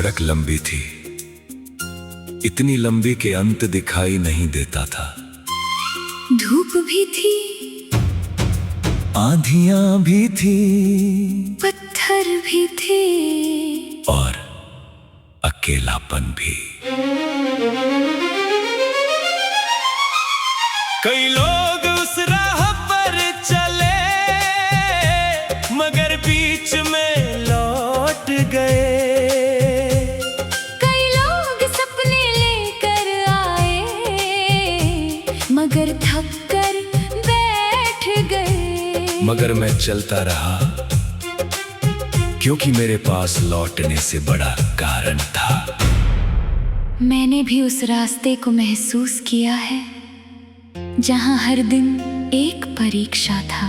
सड़क लंबी थी, इतनी लंबी कि अंत दिखाई नहीं देता था। धूप भी थी, आंधियां भी थी, पत्थर भी थे और अकेलापन भी। कई लोग उस राह पर चले मगर बीच में लौट गए। कई लोग सपने लेकर आए मगर थक कर बैठ गए। मगर मैं चलता रहा क्योंकि मेरे पास लौटने से बड़ा कारण था। मैंने भी उस रास्ते को महसूस किया है जहां हर दिन एक परीक्षा था,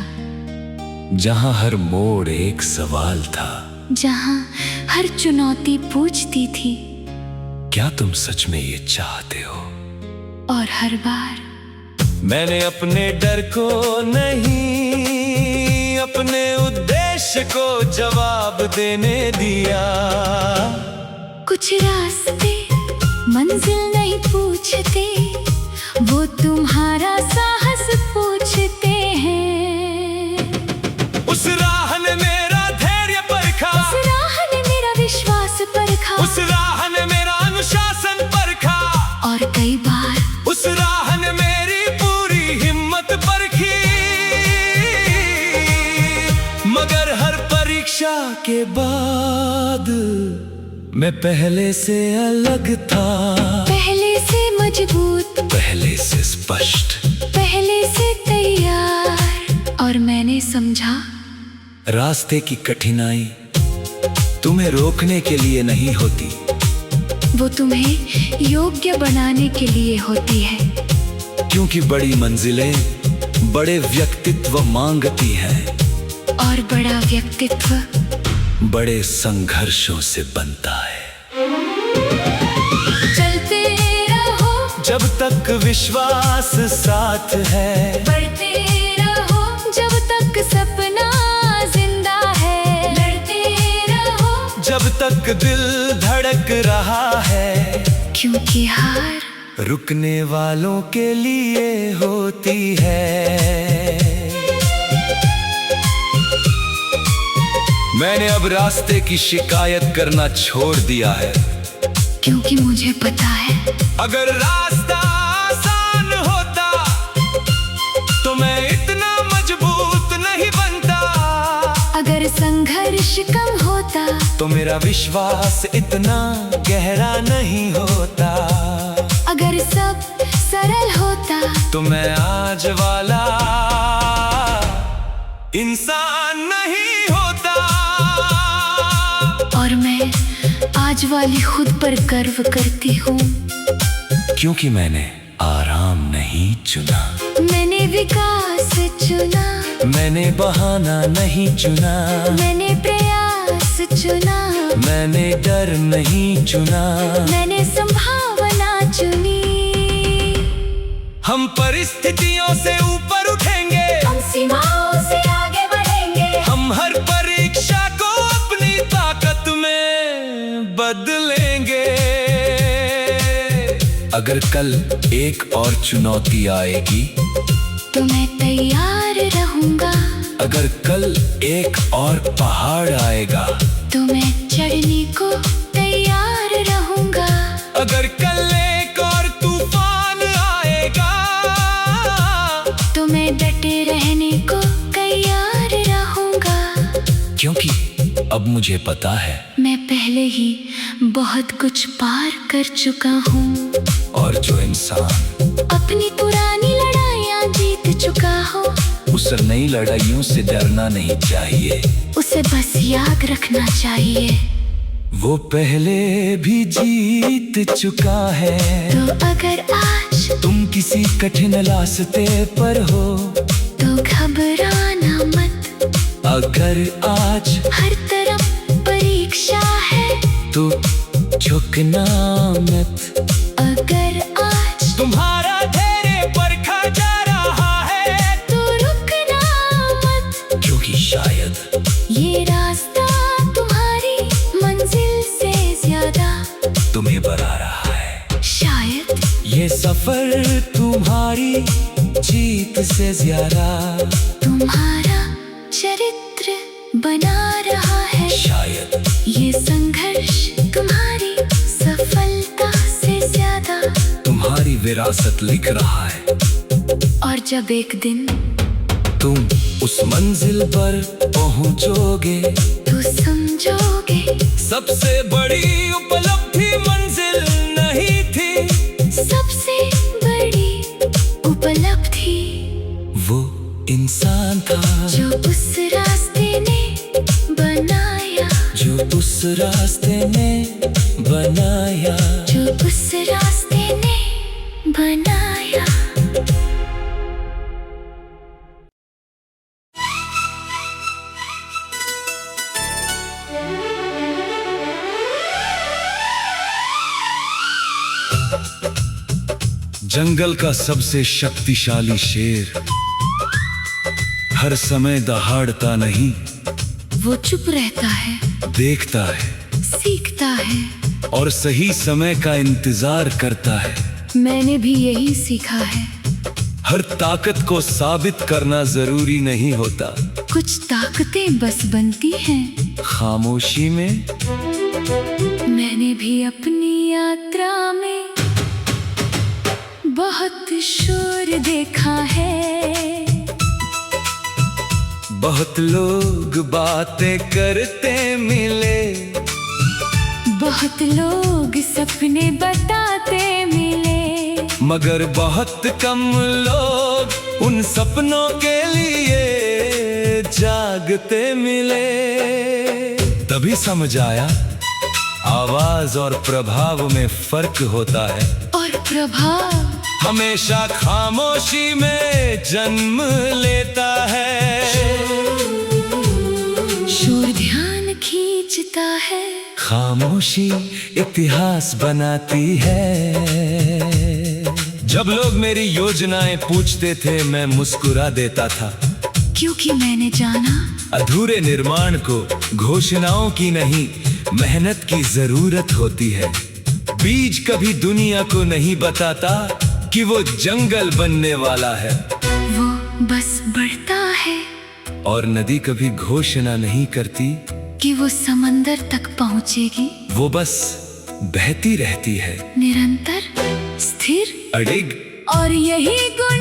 जहां हर मोड़ एक सवाल था, जहां हर चुनौती पूछती थी क्या तुम सच में ये चाहते हो। और हर बार मैंने अपने डर को नहीं, अपने उद्देश्य को जवाब देने दिया। कुछ रास्ते मंजिल नहीं पूछते, वो तुम्हारा साहस पूछते हैं। उस राह ने मेरा धैर्य परखा, उस राह ने मेरा विश्वास परखा, उस राह ने मेरा अनुशासन परखा, और कई बार उस राह ने मेरी पूरी हिम्मत परखी। मगर हर परीक्षा के बाद मैं पहले से अलग था, पहले से मजबूत, पहले से स्पष्ट, पहले से तैयार। और मैंने समझा रास्ते की कठिनाई तुम्हें रोकने के लिए नहीं होती, वो तुम्हें योग्य बनाने के लिए होती है। क्योंकि बड़ी मंजिलें बड़े व्यक्तित्व मांगती हैं, और बड़ा व्यक्तित्व बड़े संघर्षों से बनता है। चलते रहो जब तक विश्वास साथ है, बढ़ते रहो जब तक सपना जिंदा है, लड़ते रहो जब तक दिल धड़क रहा है। क्योंकि हार रुकने वालों के लिए होती है। मैंने अब रास्ते की शिकायत करना छोड़ दिया है, क्योंकि मुझे पता है अगर रास्ता आसान होता तो मैं इतना मजबूत नहीं बनता। अगर संघर्ष कम होता तो मेरा विश्वास इतना गहरा नहीं होता। अगर सब सरल होता तो मैं आज वाला इंसान नहीं होता। और मैं आज वाली खुद पर गर्व करती हूँ, क्योंकि मैंने आराम नहीं चुना, मैंने विकास चुना, मैंने बहाना नहीं चुना, मैंने प्रयास चुना, मैंने डर नहीं चुना, मैंने संभावना चुनी। हम परिस्थितियों से ऊपर उठेंगे, हम सीमाओं से आगे बढ़ेंगे, हम हर परीक्षा को अपनी ताकत में बदलेंगे। अगर कल एक और चुनौती आएगी तो मैं तैयार रहूंगा। अगर कल एक और पहाड़ आएगा तो मैं चढ़ने को तैयार रहूंगा। अगर कल एक और तूफान आएगा तो मैं डटे रहने को तैयार रहूंगा। क्योंकि अब मुझे पता है मैं पहले ही बहुत कुछ पार कर चुका हूँ। और जो इंसान अपनी पुरानी लड़ाइयाँ जीत चुका हो, उसे नई लड़ाइयों से डरना नहीं चाहिए। उसे बस याद रखना चाहिए वो पहले भी जीत चुका है। तो अगर आज तुम किसी कठिन रास्ते पर हो तो घबराना मत। अगर आज हर तरफ परीक्षा है तो झुकना मत। अगर आज तुम्हारा धैर्य परखा जा रहा है तो रुकना मत। क्योंकि शायद ये रास्ता तुम्हारी मंजिल से ज्यादा ये सफर तुम्हारी जीत से ज्यादा तुम्हारा चरित्र बना रहा है। शायद ये संघर्ष तुम्हारी सफलता से ज्यादा तुम्हारी विरासत लिख रहा है। और जब एक दिन तुम उस मंजिल पर पहुंचोगे तो समझोगे सबसे बड़ी उपलब्धि मंजिल नहीं थी, सबसे बड़ी उपलब्धि वो इंसान था जो उस रास्ते ने बनाया, जो उस रास्ते ने बनाया। जो उस रास्ते ने बनाया। जंगल का सबसे शक्तिशाली शेर हर समय दहाड़ता नहीं, वो चुप रहता है, देखता है सीखता है। और सही समय का इंतजार करता है। मैंने भी यही सीखा है। हर ताकत को साबित करना जरूरी नहीं होता, कुछ ताकतें बस बनती हैं खामोशी में। मैंने भी अपनी यात्रा में बहुत शोर देखा है। बहुत लोग बातें करते मिले, बहुत लोग सपने बताते मिले, मगर बहुत कम लोग उन सपनों के लिए जागते मिले। तभी समझ आया आवाज और प्रभाव में फर्क होता है। और प्रभाव हमेशा खामोशी में जन्म लेता है। शोर ध्यान खींचता है, खामोशी इतिहास बनाती है। जब लोग मेरी योजनाएं पूछते थे मैं मुस्कुरा देता था, क्योंकि मैंने जाना अधूरे निर्माण को घोषणाओं की नहीं मेहनत की जरूरत होती है। बीज कभी दुनिया को नहीं बताता कि वो जंगल बनने वाला है, वो बस बढ़ता है। और नदी कभी घोषणा नहीं करती कि वो समंदर तक पहुंचेगी, वो बस बहती रहती है, निरंतर स्थिर अडिग। और यही गुण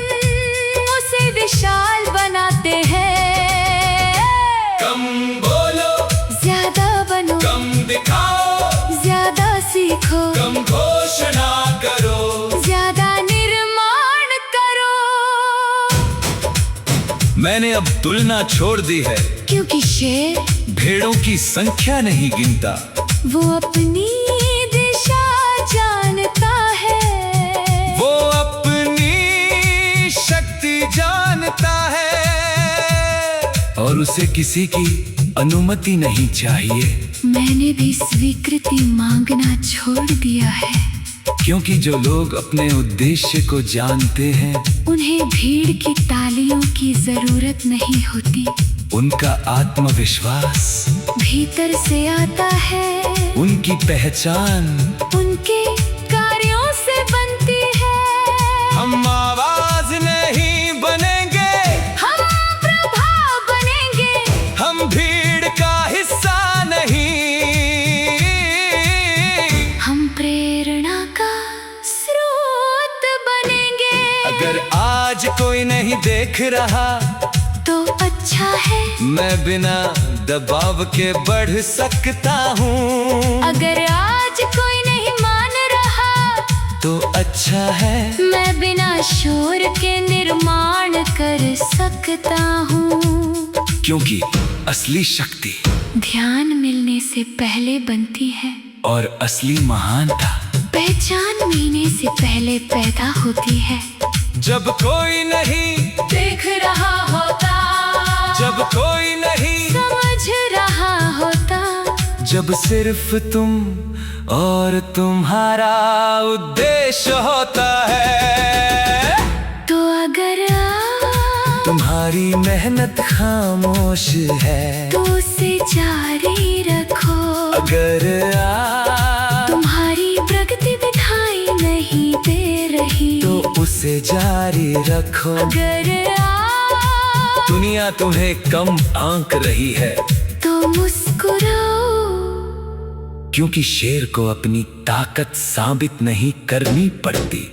उसे विशाल बनाते हैं। कम बोलो, ज्यादा बनो, कम दिखाओ, ज्यादा सीखो, कम घोषणा करो, ज्यादा निर्माण करो। मैंने अब तुलना छोड़ दी है, क्योंकि शेर भेड़ों की संख्या नहीं गिनता, वो अपनी दिशा जानता है, वो अपनी शक्ति जानता है। और उसे किसी की अनुमति नहीं चाहिए। मैंने भी स्वीकृति मांगना छोड़ दिया है, क्योंकि जो लोग अपने उद्देश्य को जानते हैं उन्हें भीड़ की तालियों की जरूरत नहीं होती। उनका आत्मविश्वास भीतर से आता है, उनकी पहचान उनके कार्यों से बनती है। हम आवाज नहीं बनेंगे, हम प्रभाव बनेंगे, हम भीड़ का हिस्सा नहीं, हम प्रेरणा का स्रोत बनेंगे। अगर आज कोई नहीं देख रहा तो अच्छा है, मैं बिना दबाव के बढ़ सकता हूँ। अगर आज कोई नहीं मान रहा तो अच्छा है, मैं बिना शोर के निर्माण कर सकता हूँ। क्योंकि असली शक्ति ध्यान मिलने से पहले बनती है, और असली महानता पहचान मिलने से पहले पैदा होती है। जब कोई नहीं देख रहा होता, जब कोई नहीं समझ रहा होता, जब सिर्फ तुम और तुम्हारा उद्देश्य होता है, तो अगर तुम्हारी मेहनत खामोश है तो उसे जारी रखो। अगर तुम्हारी प्रगति दिखाई नहीं दे रही उसे जारी रखो। अगर आज दुनिया तुम्हें कम आंक रही है तो मुस्कुराओ, क्योंकि शेर को अपनी ताकत साबित नहीं करनी पड़ती,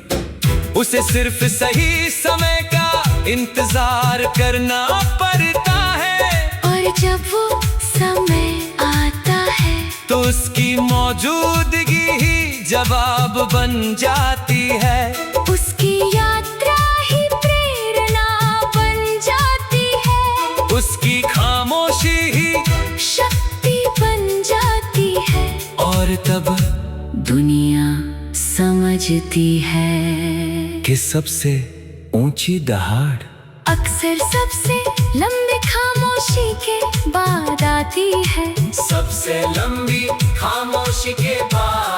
उसे सिर्फ सही समय का इंतजार करना पड़ता है। और जब वो समय आता है तो उसकी मौजूदगी ही जवाब बन जाती है। उसकी यात्रा ही प्रेरणा बन जाती है। उसकी खामोशी ही शक्ति बन जाती है। और तब दुनिया समझती है कि सबसे ऊंची दहाड़ अक्सर सबसे लंबी खामोशी के बाद आती है। सबसे लंबी खामोशी के बाद